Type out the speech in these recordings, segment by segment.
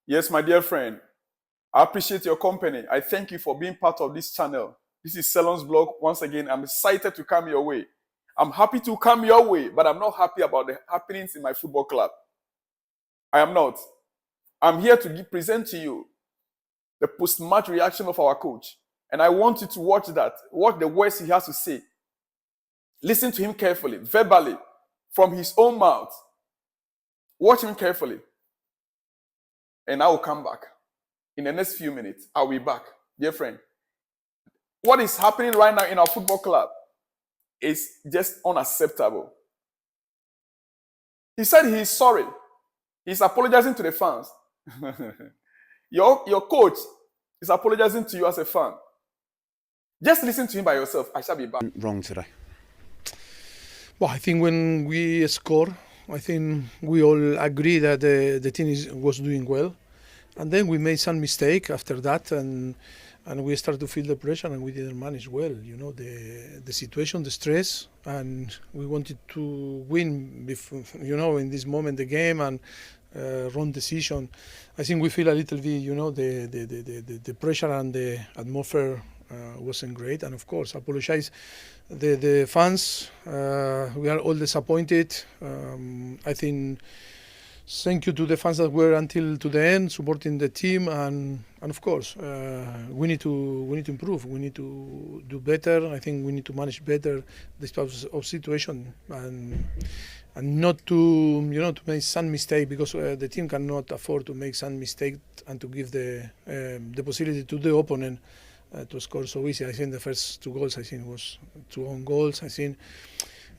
Yes, my dear friend, I appreciate your company. I thank you for being part of this channel. This is Selon's blog. Once again, I'm excited to come your way. I'm happy to come your way, but I'm not happy about the happenings in my football club. I am not. I'm here to present to you the post-match reaction of our coach. And I want you to watch that. Watch the words he has to say. Listen to him carefully, verbally, from his own mouth. Watch him carefully. And I will come back. In the next few minutes, I'll be back. Dear friend, what is happening right now in our football club is just unacceptable. He said he's sorry. He's apologizing to the fans. Your coach is apologizing to you as a fan. Just listen to him by yourself. I shall be back. Wrong today. Well, I think when we score, I think we all agree that the team was doing well. And then we made some mistake after that, and we started to feel the pressure, and we didn't manage well, the situation, the stress, and we wanted to win, before, in this moment the game, and wrong decision. I think we feel a little bit, the pressure and the atmosphere wasn't great, and of course, apologize the fans. We are all disappointed. I think. Thank you to the fans that were until to the end supporting the team, and of course we need to improve. We need to do better. I think we need to manage better this type of situation, and not to to make some mistake, because the team cannot afford to make some mistake and to give the possibility to the opponent to score so easy. I think the first 2 goals was 2 own goals. I think.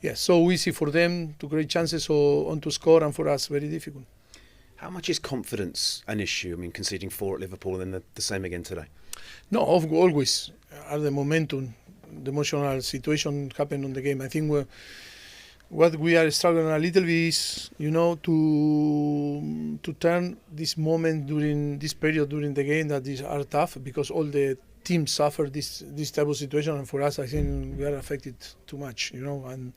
Yes, so easy for them to create chances on to score, and for us very difficult. How much is confidence an issue? I mean, conceding 4 at Liverpool and then the same again today. No, always are the momentum, the emotional situation happen on the game. I think what we are struggling a little bit is, to turn this moment during this period during the game that is are tough, because all the teams suffer this type of situation, and for us, I think we are affected too much, and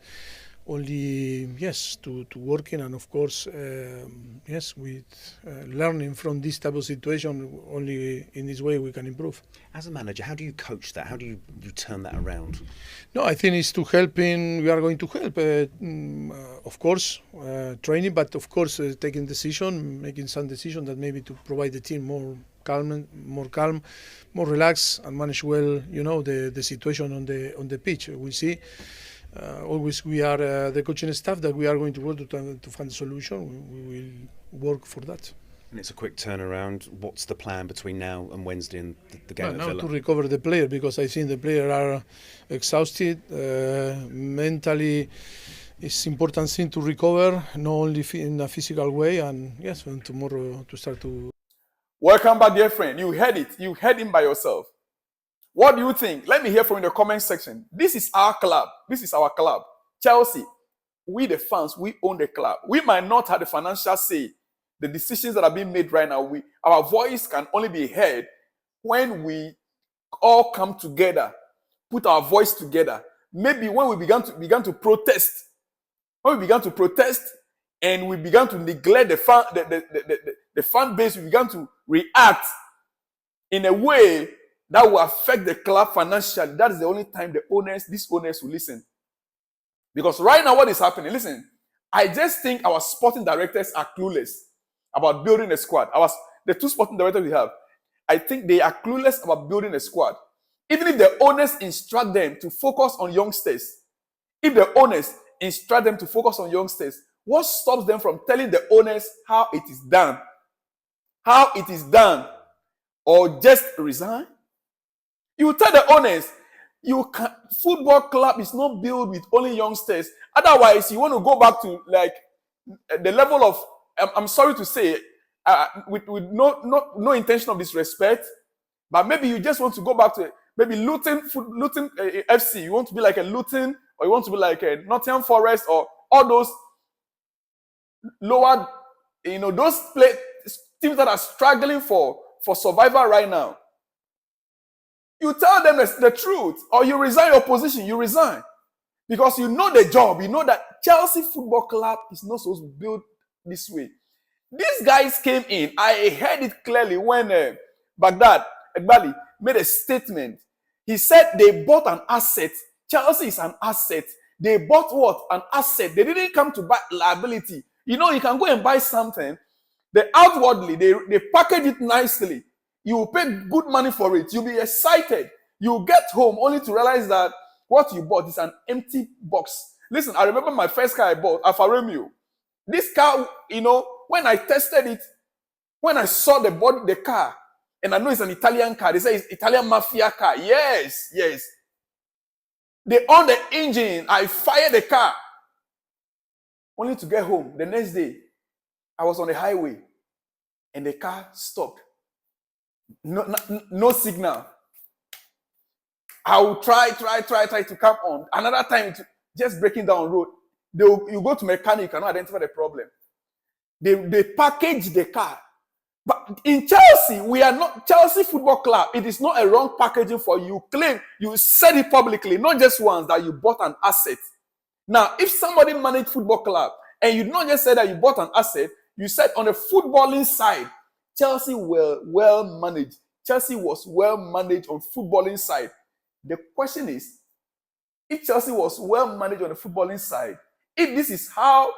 only to working, and of course with learning from this type of situation. Only in this way we can improve. As a manager, how do you coach that? How do you turn that around? No, I think it's to helping. We are going to help, of course, training, but of course taking making some decision that maybe to provide the team more calm, more relaxed, and manage well, the situation on the pitch. We see. Always we are the coaching staff that we are going to work to find a solution. We will work for that. And it's a quick turnaround. What's the plan between now and Wednesday and the game at Villa? Now to recover the player, because I think the players are exhausted mentally. It's important thing to recover, not only in a physical way, and and tomorrow to start to. Welcome back, dear friend. You heard it. You heard him by yourself. What do you think? Let me hear from you in the comment section. This is our club. This is our club. Chelsea, we the fans, we own the club. We might not have the financial say. The decisions that are being made right now, our voice can only be heard when we all come together, put our voice together. Maybe when we began to protest, and we began to neglect the fan base, we began to react in a way that will affect the club financially. That is the only time these owners will listen. Because right now, what is happening? Listen, I just think our sporting directors are clueless about building a squad. The 2 sporting directors we have, I think they are clueless about building a squad. Even if the owners instruct them to focus on youngsters, what stops them from telling the owners how it is done? Or just resign? You tell the owners, football club is not built with only youngsters. Otherwise, you want to go back to like the level of, I'm sorry to say, with no intention of disrespect, but maybe you just want to go back to maybe Luton FC. You want to be like a Luton, or you want to be like a Nottingham Forest, or all those lower, those teams that are struggling for survival right now. You tell them the truth, or you resign your position. You resign. Because you know the job. You know that Chelsea Football Club is not supposed to build this way. These guys came in. I heard it clearly when Baghdad, Egbali, made a statement. He said they bought an asset. Chelsea is an asset. They bought what? An asset. They didn't come to buy liability. You know, you can go and buy something. They outwardly, they package it nicely. You will pay good money for it. You'll be excited. You get home only to realize that what you bought is an empty box. Listen, I remember my first car I bought, Alfa Romeo. This car, you know, when I tested it, when I saw the body, the car, and I know it's an Italian car, they say it's Italian mafia car. Yes, yes. They on the engine. I fired the car. Only to get home. The next day, I was on the highway, and the car stopped. No signal. I will try to come on. Another time, just breaking down road. You go to mechanic, you cannot identify the problem. They package the car. But in Chelsea, we are not Chelsea Football Club. It is not a wrong packaging for you. Claim you said it publicly, not just once that you bought an asset. Now, if somebody managed football club and you not just said that you bought an asset, you said on the footballing side, Chelsea were well managed. Chelsea was well managed on footballing side. The question is, if Chelsea was well managed on the footballing side, if this is how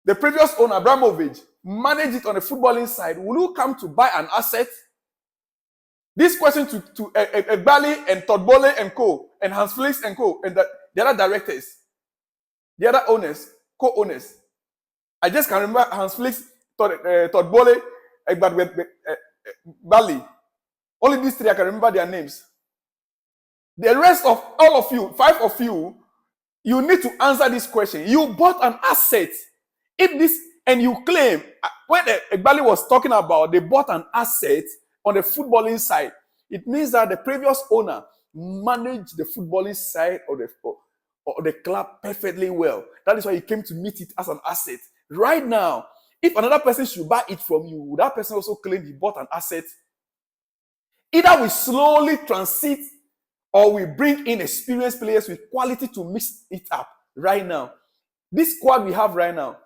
the previous owner, Abramovich, managed it on the footballing side, will you come to buy an asset? This question to Egbali and Todd Boehly and co, and Hans Felix and co, and the other directors, the other owners, co-owners. I just can remember Hans Felix, Todd Boehly, Egbali. Only these three I can remember their names. The rest of all of you, 5 of you, you need to answer this question. You bought an asset. If this, and you claim, when Egbali was talking about they bought an asset on the footballing side, it means that the previous owner managed the footballing side of the club perfectly well. That is why he came to meet it as an asset. Right now, if another person should buy it from you, would that person also claim he bought an asset? Either we slowly transit or we bring in experienced players with quality to mix it up right now. This squad we have right now,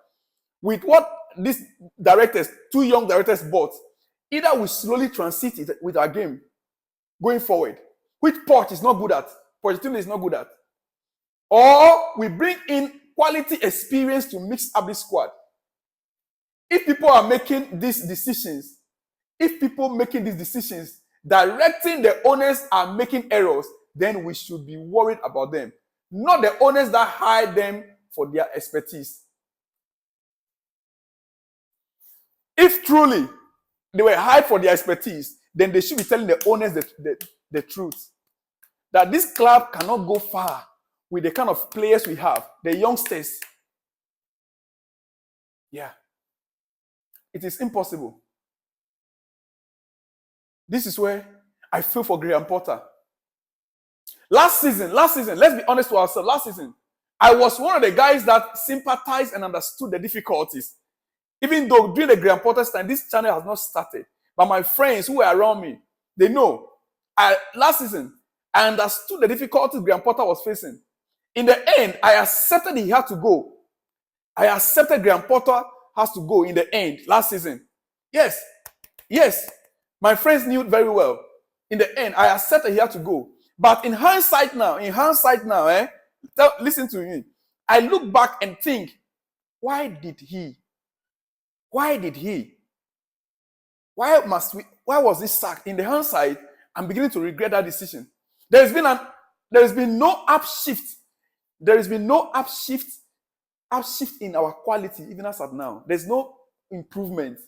with what these directors, 2 young directors bought, either we slowly transit it with our game going forward, which Poch is not good at, Pochettino is not good at, or we bring in quality experience to mix up this squad. If people are making these decisions, directing the owners are making errors, then we should be worried about them. Not the owners that hire them for their expertise. If truly they were hired for their expertise, then they should be telling the owners the truth. That this club cannot go far with the kind of players we have, the youngsters. Yeah. It is impossible. This is where I feel for Graham Potter. Last season, let's be honest to ourselves, last season, I was one of the guys that sympathized and understood the difficulties. Even though during the Graham Potter's time, this channel has not started. But my friends who were around me, they know. Last season, I understood the difficulties Graham Potter was facing. In the end, I accepted he had to go. I accepted Graham Potter has to go in the end, last season. Yes. My friends knew it very well. In the end, I accepted he had to go. But in hindsight now, listen to me. I look back and think, why did he? Why was he sacked? In the hindsight, I'm beginning to regret that decision. There has been no upshift. There has been no upshift in our quality, even as of now. There's no improvement.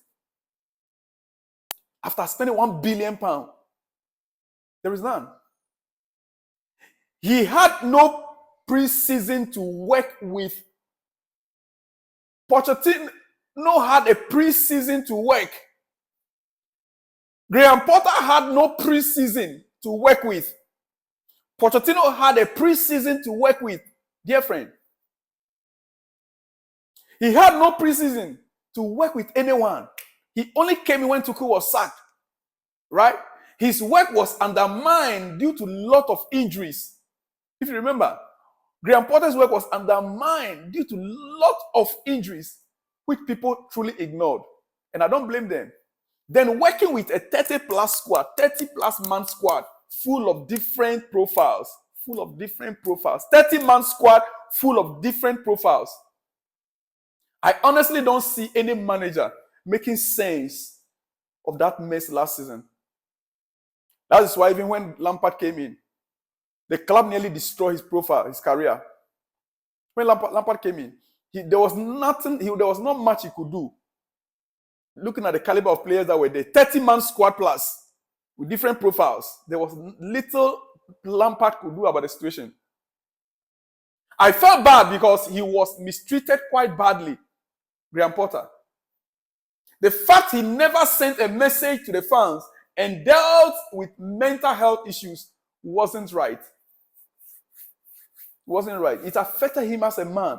After spending £1 billion, there is none. He had no pre-season to work with. Pochettino had a pre-season to work. Graham Potter had no pre-season to work with. Pochettino had a pre-season to work with. Dear friend, he had no pre-season to work with anyone. He only came in when Tuchel was sacked. Right? His work was undermined due to a lot of injuries. If you remember, Graham Potter's work was undermined due to a lot of injuries. which people truly ignored. And I don't blame them. Then working with a 30-plus squad, 30-plus man squad, full of different profiles, 30-man squad full of different profiles. I honestly don't see any manager making sense of that mess last season. That is why even when Lampard came in, the club nearly destroyed his profile, his career. When Lampard came in, there was not much he could do. Looking at the caliber of players that were there, 30-man squad plus, with different profiles, there was little Lampard could do about the situation. I felt bad because he was mistreated quite badly, Graham Potter. The fact he never sent a message to the fans and dealt with mental health issues wasn't right. It affected him as a man.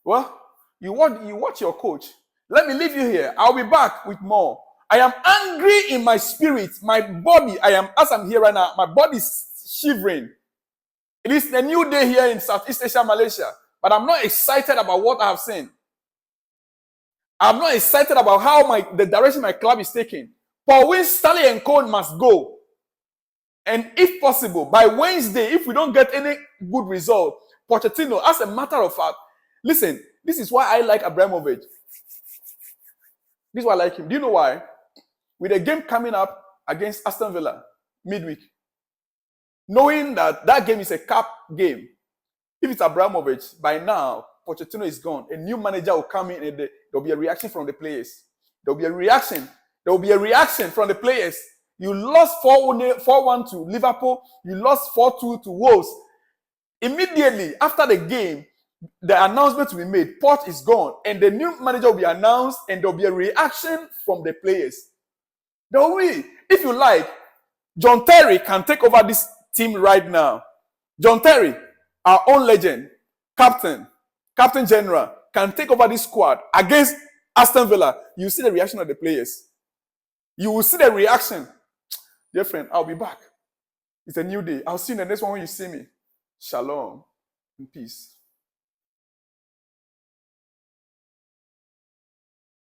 Well, you watch your coach. Let me leave you here. I'll be back with more. I am angry in my spirit. My body, as I'm here right now, my body is shivering. It is a new day here in Southeast Asia, Malaysia. But I'm not excited about what I have seen. I'm not excited about how the direction my club is taking. Paul Wynn, Stanley and Cohn must go. And if possible, by Wednesday, if we don't get any good result, Pochettino, as a matter of fact, listen, this is why I like Abramovich. This is why I like him. Do you know why? With a game coming up against Aston Villa midweek, knowing that that game is a cup game, if it's Abramovich, by now, Pochettino is gone. A new manager will come in and there will be a reaction from the players. There will be a reaction. There will be a reaction from the players. You lost 4-1 to Liverpool. You lost 4-2 to Wolves. Immediately after the game, the announcement will be made. Poch is gone. And the new manager will be announced and there will be a reaction from the players. There will be. If you like, John Terry can take over this team right now. John Terry, our own legend, captain general, can take over this squad against Aston Villa. You see the reaction of the players. You will see the reaction. Dear friend, I'll be back. It's a new day. I'll see you in the next one when you see me. Shalom and peace.